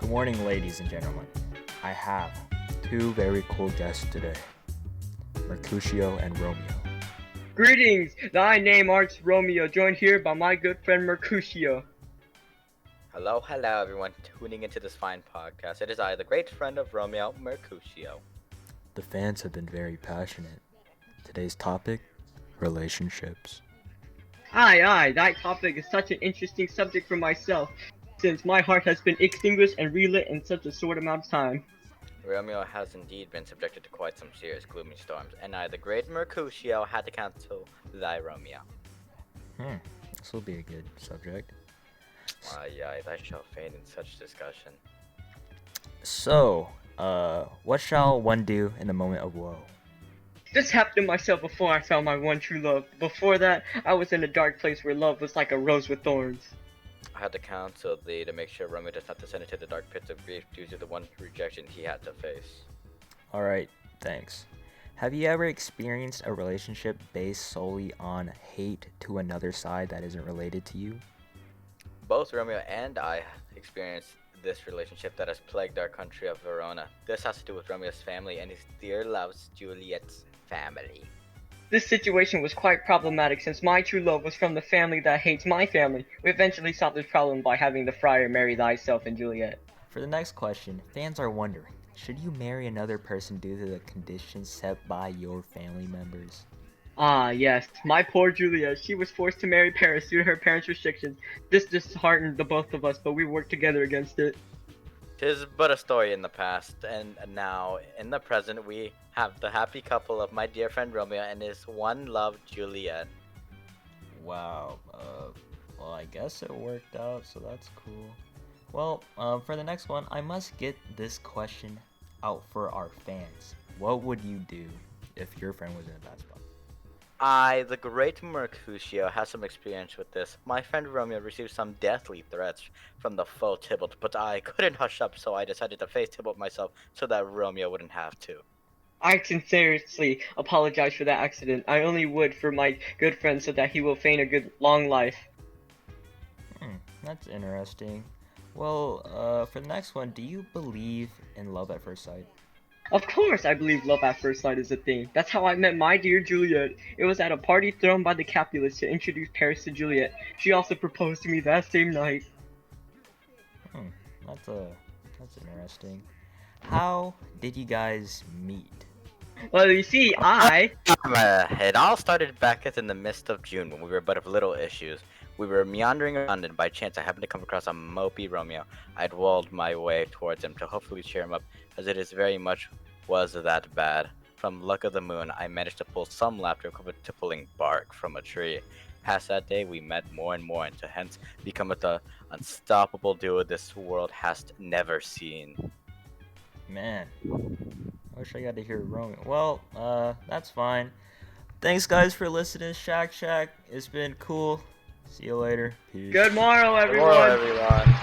Good morning, ladies and gentlemen. I have two very cool guests today, Mercutio and Romeo. Greetings! Thy name arts Romeo, joined here by my good friend Mercutio. Hello, everyone tuning into this fine podcast. It is I, the great friend of Romeo, Mercutio. The fans have been very passionate. Today's topic, relationships. Aye, that topic is such an interesting subject for myself, since my heart has been extinguished and relit in such a short amount of time. Romeo has indeed been subjected to quite some serious gloomy storms, and I, the great Mercutio, had to cancel thy Romeo. This will be a good subject. Aye, thy shall fade in such discussion. So, what shall one do in the moment of woe? This happened to myself before I found my one true love. Before that, I was in a dark place where love was like a rose with thorns. I had to counsel thee to make sure Romeo does not descend into the dark pits of grief due to the one rejection he had to face. Alright, thanks. Have you ever experienced a relationship based solely on hate to another side that isn't related to you? Both Romeo and I experienced this relationship that has plagued our country of Verona. This has to do with Romeo's family and his dear love's Juliet's family. This situation was quite problematic since my true love was from the family that hates my family. We eventually solved this problem by having the friar marry thyself and Juliet. For the next question, fans are wondering, should you marry another person due to the conditions set by your family members? Ah, yes. My poor Juliet. She was forced to marry Paris due to her parents' restrictions. This disheartened the both of us, but we worked together against it. 'Tis but a story in the past, and now, in the present, we have the happy couple of my dear friend Romeo and his one love, Juliet. Wow, well, I guess it worked out, so that's cool. Well, for the next one, I must get this question out for our fans. What would you do if your friend was in a bad spot? I, the great Mercutio, has some experience with this. My friend Romeo received some deathly threats from the foe Tybalt, but I couldn't hush up, so I decided to face Tybalt myself so that Romeo wouldn't have to. I sincerely apologize for that accident. I only would for my good friend so that he will feign a good long life. That's interesting. Well, for the next one, do you believe in love at first sight? Of course I believe love at first sight is a thing. That's how I met my dear Juliet. It was at a party thrown by the Capulets to introduce Paris to Juliet. She also proposed to me that same night. That's interesting. How did you guys meet? Well, you see, It all started back in the midst of June when we were but of little issues. We were meandering around and by chance I happened to come across a mopey Romeo. I'd walled my way towards him to hopefully cheer him up, as it is very much was that bad. From luck of the moon, I managed to pull some laughter equivalent to pulling bark from a tree. Past that day, we met more and more, and to hence become the unstoppable duo this world has never seen. Man, I wish I got to hear Romeo. Well, that's fine. Thanks, guys, for listening to Shack. It's been cool. See you later. Peace. good morrow, everyone. Hello, everyone.